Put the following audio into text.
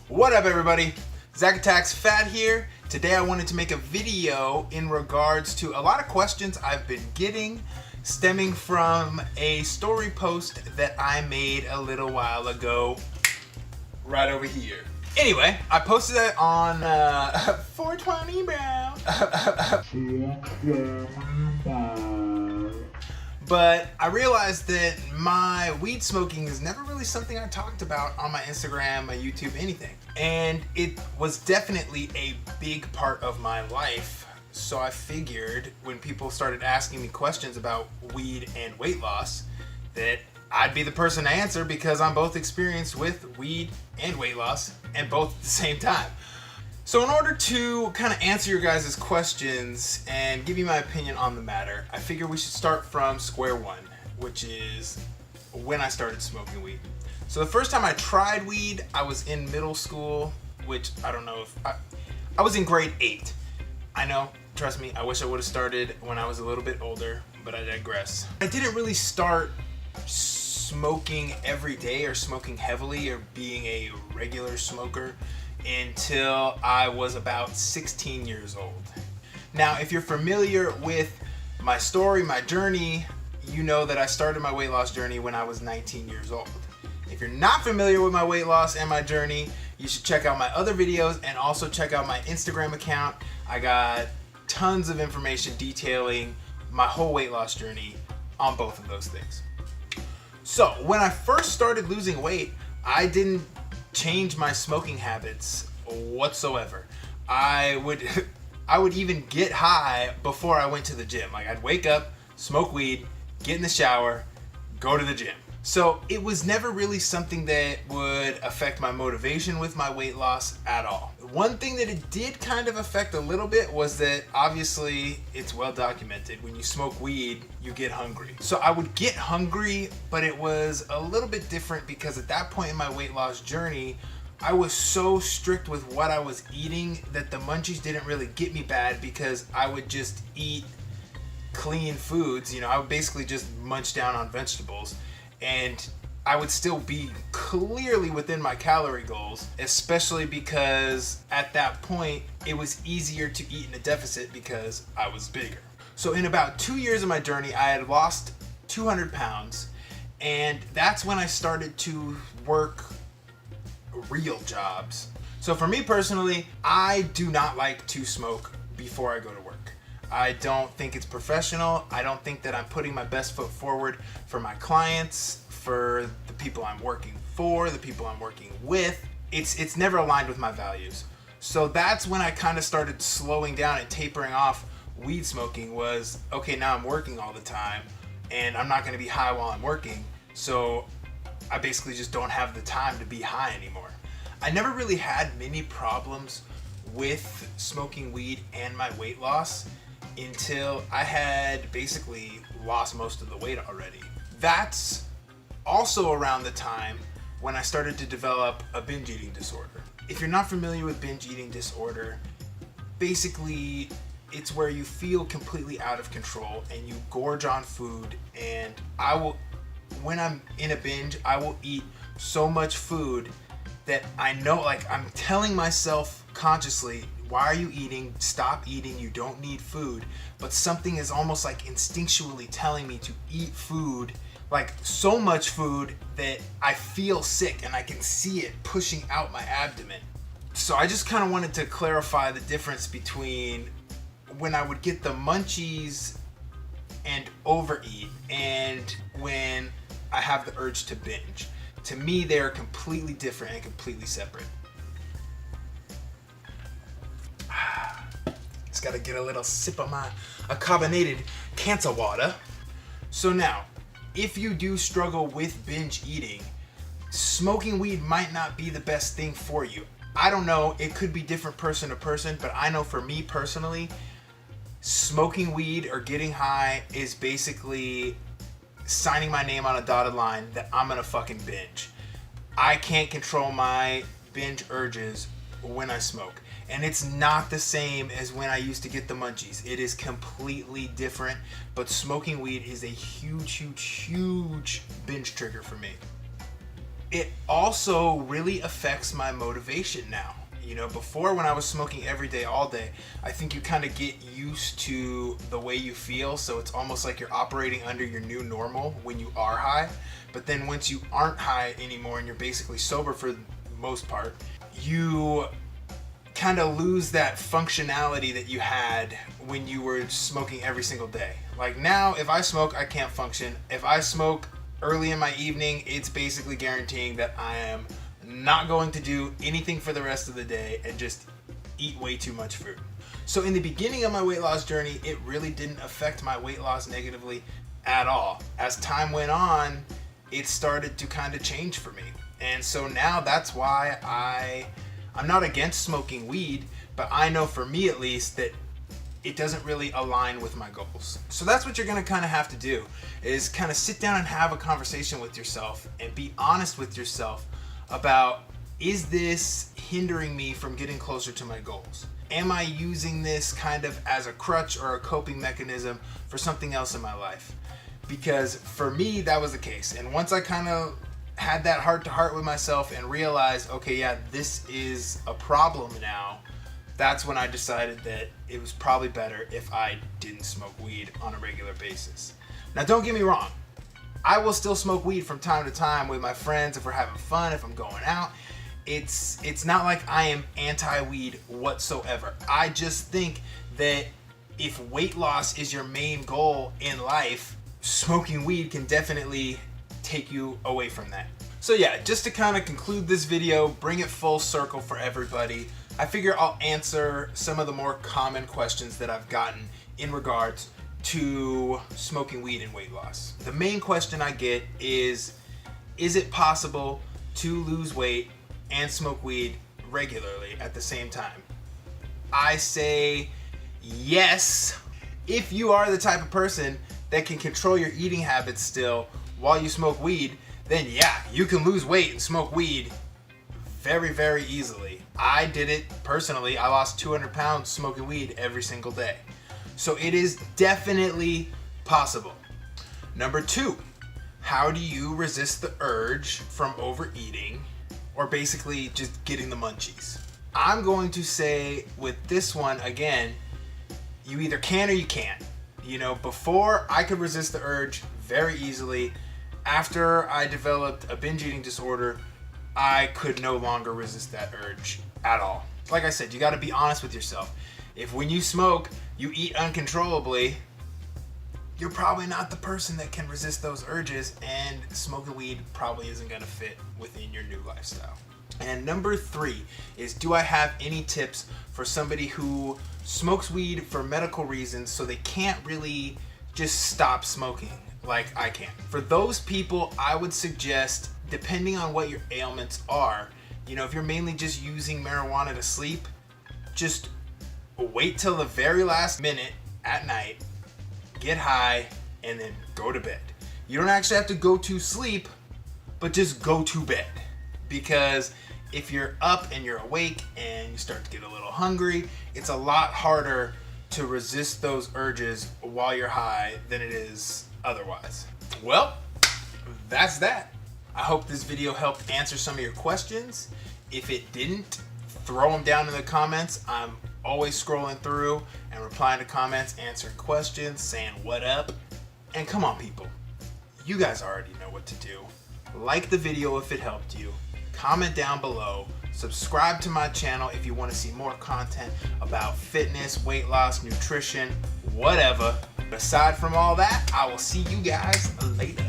What up, everybody? Zach Attacks Fat here. Today I wanted to make a video in regards to a lot of questions I've been getting stemming from a story post that I made a little while ago right over here. Anyway, I posted that on 420 Brown. But I realized that my weed smoking is never really something I talked about on my Instagram, my YouTube, anything. And it was definitely a big part of my life. So I figured when people started asking me questions about weed and weight loss, that I'd be the person to answer because I'm both experienced with weed and weight loss, and both at the same time. So in order to kind of answer your guys' questions and give you my opinion on the matter, I figure we should start from square one, which is when I started smoking weed. So the first time I tried weed, I was in middle school, which I don't know if I was in grade 8. I know, trust me, I wish I would have started when I was a little bit older, but I digress. I didn't really start smoking every day or smoking heavily or being a regular smoker until I was about 16 years old. Now, if you're familiar with my story, my journey, you know that I started my weight loss journey when I was 19 years old. If you're not familiar with my weight loss and my journey, you should check out my other videos and also check out my Instagram account. I got tons of information detailing my whole weight loss journey on both of those things. So when I first started losing weight, I didn't change my smoking habits whatsoever. I would even get high before I went to the gym. Like, I'd wake up, smoke weed, get in the shower, go to the gym. So it was never really something that would affect my motivation with my weight loss at all. One thing that it did kind of affect a little bit was that obviously it's well documented, when you smoke weed, you get hungry. So I would get hungry, but it was a little bit different because at that point in my weight loss journey, I was so strict with what I was eating that the munchies didn't really get me bad because I would just eat clean foods. You know, I would basically just munch down on vegetables. And I would still be clearly within my calorie goals, especially because at that point it was easier to eat in a deficit because I was bigger. So in about 2 years of my journey, I had lost 200 pounds, and that's when I started to work real jobs. So for me personally, I do not like to smoke before I go to work. I don't think it's professional. I don't think that I'm putting my best foot forward for my clients, for the people I'm working for, the people I'm working with. It's never aligned with my values. So that's when I kind of started slowing down and tapering off weed smoking. Was, okay, now I'm working all the time and I'm not going to be high while I'm working. So I basically just don't have the time to be high anymore. I never really had many problems with smoking weed and my weight loss until I had basically lost most of the weight already. That's also around the time when I started to develop a binge eating disorder. If you're not familiar with binge eating disorder, basically it's where you feel completely out of control and you gorge on food, and when I'm in a binge, I will eat so much food that I know, like, I'm telling myself consciously, why are you eating? Stop eating. You don't need food. But something is almost like instinctually telling me to eat food, like so much food that I feel sick and I can see it pushing out my abdomen. So I just kind of wanted to clarify the difference between when I would get the munchies and overeat and when I have the urge to binge. To me, they are completely different and completely separate. Just gotta get a little sip of my carbonated cancer water. So now, if you do struggle with binge eating, smoking weed might not be the best thing for you. I don't know, it could be different person to person, but I know for me personally, smoking weed or getting high is basically signing my name on a dotted line that I'm gonna fucking binge. I can't control my binge urges when I smoke. And it's not the same as when I used to get the munchies. It is completely different, but smoking weed is a huge, huge, huge binge trigger for me. it also really affects my motivation now. You know, before, when I was smoking every day, all day, I think you kind of get used to the way you feel. So it's almost like you're operating under your new normal when you are high. But then once you aren't high anymore and you're basically sober for the most part, you kind of lose that functionality that you had when you were smoking every single day. Like now, if I smoke, I can't function. If I smoke early in my evening, it's basically guaranteeing that I am not going to do anything for the rest of the day and just eat way too much food. So in the beginning of my weight loss journey, it really didn't affect my weight loss negatively at all. As time went on, it started to kind of change for me. And so now that's why I'm not against smoking weed, but I know for me at least that it doesn't really align with my goals. So that's what you're gonna kind of have to do, is kind of sit down and have a conversation with yourself and be honest with yourself about, is this hindering me from getting closer to my goals? Am I using this kind of as a crutch or a coping mechanism for something else in my life? Because for me, that was the case. And once I kind of had that heart-to-heart with myself and realized, okay, yeah, this is a problem now, that's when I decided that it was probably better if I didn't smoke weed on a regular basis. Now, don't get me wrong. I will still smoke weed from time to time with my friends if we're having fun, if I'm going out. It's not like I am anti-weed whatsoever. I just think that if weight loss is your main goal in life, smoking weed can definitely take you away from that. So yeah, just to kind of conclude this video, bring it full circle for everybody, I figure I'll answer some of the more common questions that I've gotten in regards to smoking weed and weight loss. The main question I get is it possible to lose weight and smoke weed regularly at the same time? I say yes, if you are the type of person that can control your eating habits still while you smoke weed, then yeah, you can lose weight and smoke weed very, very easily. I did it personally. I lost 200 pounds smoking weed every single day. So it is definitely possible. Number 2, how do you resist the urge from overeating or basically just getting the munchies? I'm going to say with this one, again, you either can or you can't. You know, before I could resist the urge very easily. After I developed a binge eating disorder, I could no longer resist that urge at all. Like I said, you got to be honest with yourself. If when you smoke, you eat uncontrollably, you're probably not the person that can resist those urges, and smoking weed probably isn't going to fit within your new lifestyle. And number 3 is, do I have any tips for somebody who smokes weed for medical reasons so they can't really just stop smoking like I can? For those people, I would suggest, depending on what your ailments are, you know, if you're mainly just using marijuana to sleep, just wait till the very last minute at night, get high, and then go to bed. You don't actually have to go to sleep, but just go to bed. Because if you're up and you're awake and you start to get a little hungry, it's a lot harder to resist those urges while you're high than it is otherwise. Well, that's that. I hope this video helped answer some of your questions. If it didn't, throw them down in the comments. I'm always scrolling through and replying to comments, answering questions, saying what up. And come on, people, you guys already know what to do. Like the video if it helped you. Comment down below. Subscribe to my channel if you want to see more content about fitness, weight loss, nutrition, whatever. Aside from all that, I will see you guys later.